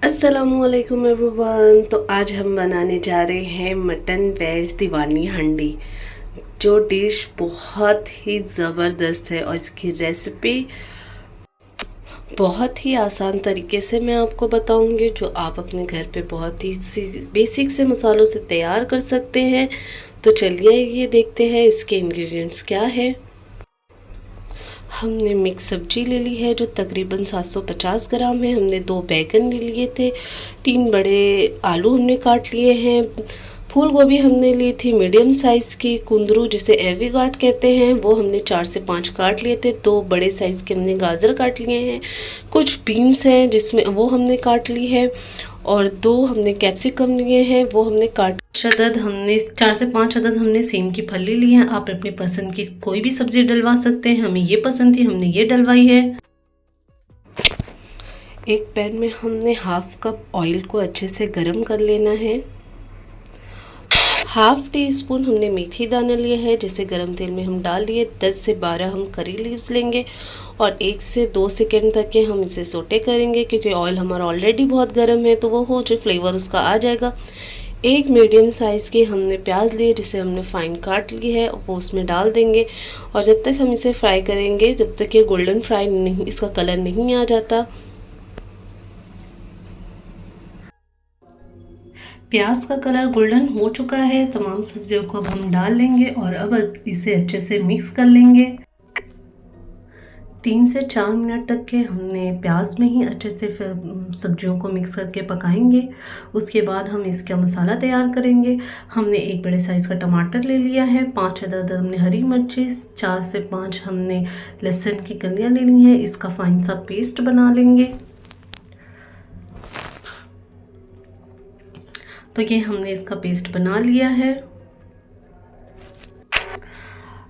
अस्सलामुअलैकुम एवरीवन। तो आज हम बनाने जा रहे हैं मटन वेज दीवानी हांडी, जो डिश बहुत ही ज़बरदस्त है और इसकी रेसिपी बहुत ही आसान तरीके से मैं आपको बताऊंगी, जो आप अपने घर पे बहुत ही बेसिक से मसालों से तैयार कर सकते हैं। तो चलिए ये देखते हैं इसके इंग्रेडिएंट्स क्या है। हमने मिक्स सब्जी ले ली है जो तकरीबन 750 ग्राम है। हमने 2 बैगन ले लिए थे, 3 बड़े आलू हमने काट लिए हैं। फूल गोभी हमने ली थी मीडियम साइज़ की। कुंदरू जिसे एविगार्ड कहते हैं वो हमने 4 से 5 काट लिए थे। 2 बड़े साइज़ के हमने गाजर काट लिए हैं। कुछ बीन्स हैं जिसमें वो हमने काट ली है, और 2 हमने कैप्सिकम लिए हैं वो हमने काट। 4 से 5 अदद हमने सेम की फली ली है। आप अपनी पसंद की कोई भी सब्जी डलवा सकते हैं। हमें ये पसंद थी, हमने ये डलवाई है। एक पैन में हमने हाफ कप ऑयल को अच्छे से गर्म कर लेना है। हाफ टी स्पून हमने मेथी दाना लिया है, जिसे गरम तेल में हम डाल लिए। 10 से 12 हम करी लीव्स लेंगे और 1 से 2 सेकंड तक के हम इसे सोटे करेंगे, क्योंकि ऑयल हमारा ऑलरेडी बहुत गर्म है तो वो हो जो फ्लेवर उसका आ जाएगा। एक मीडियम साइज़ की हमने प्याज लिए, जिसे हमने फाइन काट ली है, वो उसमें डाल देंगे। और जब तक हम इसे फ्राई करेंगे, जब तक ये गोल्डन फ्राई नहीं, इसका कलर नहीं आ जाता। प्याज का कलर गोल्डन हो चुका है। तमाम सब्जियों को अब हम डाल लेंगे और अब इसे अच्छे से मिक्स कर लेंगे। 3 से 4 मिनट तक के हमने प्याज में ही अच्छे से सब्जियों को मिक्स करके पकाएंगे। उसके बाद हम इसका मसाला तैयार करेंगे। हमने 1 बड़े साइज़ का टमाटर ले लिया है, 5 अदद हमने हरी मिर्ची, 4 से 5 हमने लहसुन की कलियां ले ली हैं। इसका फाइन सा पेस्ट बना लेंगे। तो ये हमने इसका पेस्ट बना लिया है।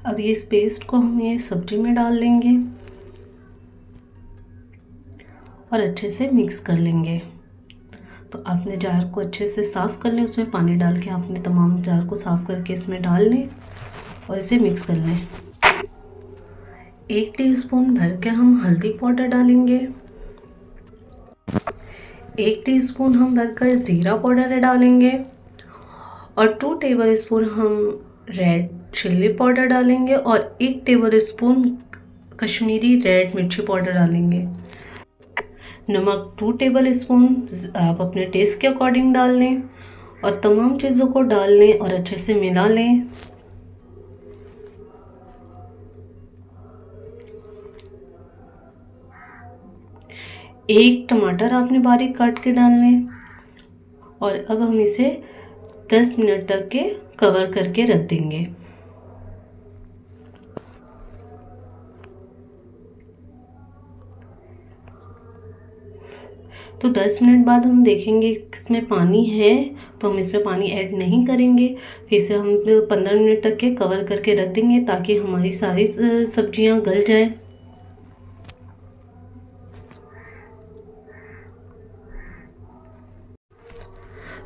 अब इस पेस्ट को हम ये सब्जी में डाल लेंगे और अच्छे से मिक्स कर लेंगे। तो आपने जार को अच्छे से साफ़ कर लें, उसमें पानी डाल के आपने तमाम जार को साफ़ करके इसमें डाल लें और इसे मिक्स कर लें। 1 टीस्पून भर के हम हल्दी पाउडर डालेंगे। 1 टीस्पून हम भरकर ज़ीरा पाउडर डालेंगे और 2 टेबलस्पून हम रेड चिल्ली पाउडर डालेंगे और 1 टेबलस्पून कश्मीरी रेड मिर्ची पाउडर डालेंगे। नमक 2 टेबलस्पून आप अपने टेस्ट के अकॉर्डिंग डाल लें और तमाम चीज़ों को डाल लें और अच्छे से मिला लें। एक टमाटर आपने बारीक काट के डाल लें और अब हम इसे 10 मिनट तक के कवर करके रख देंगे। तो 10 मिनट बाद हम देखेंगे इसमें पानी है, तो हम इसमें पानी ऐड नहीं करेंगे। फिर से हम 15 मिनट तक के कवर करके रख देंगे ताकि हमारी सारी सब्जियां गल जाए।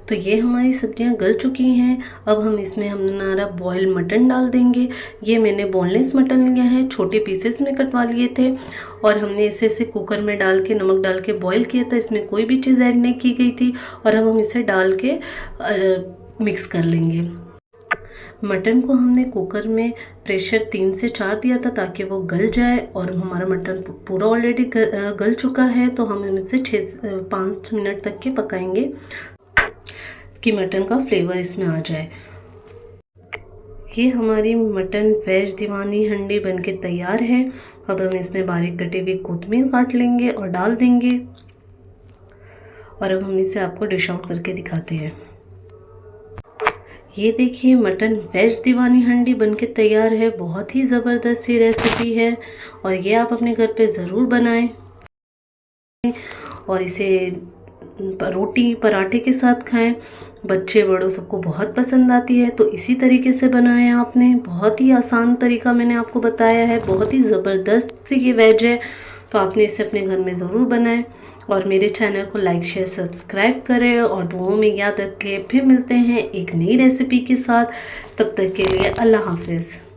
तो ये हमारी सब्जियां गल चुकी हैं। अब हम इसमें हमारा बॉयल मटन डाल देंगे। ये मैंने बोनलेस मटन लिया है, छोटे पीसेस में कटवा लिए थे और हमने इसे कुकर में डाल के नमक डाल के बॉईल किया था। इसमें कोई भी चीज़ ऐड नहीं की गई थी और अब हम इसे डाल के मिक्स कर लेंगे। मटन को हमने कुकर में प्रेशर 3 से 4 दिया था ताकि वो गल जाए, और हमारा मटन पूरा ऑलरेडी गल चुका है। तो हम इसे 5 मिनट तक के पकाएंगे कि मटन का फ्लेवर इसमें आ जाए। ये हमारी मटन वेज दीवानी हांडी बनके तैयार है। अब हम इसमें बारीक कटी हुई कोतमीर काट लेंगे और डाल देंगे और अब हम इसे आपको डिश आउट करके दिखाते हैं। ये देखिए मटन वेज दीवानी हांडी बनके तैयार है। बहुत ही ज़बरदस्त सी रेसिपी है और ये आप अपने घर पे ज़रूर बनाएं और इसे रोटी पराठे के साथ खाएं। बच्चे बड़ों सबको बहुत पसंद आती है। तो इसी तरीके से बनाएं आपने। बहुत ही आसान तरीका मैंने आपको बताया है, बहुत ही ज़बरदस्त सी ये वेज है। तो आपने इसे अपने घर में ज़रूर बनाएं और मेरे चैनल को लाइक शेयर सब्सक्राइब करें और दुआओं में याद रखें। फिर मिलते हैं एक नई रेसिपी के साथ। तब तक के लिए अल्लाह हाफिज़।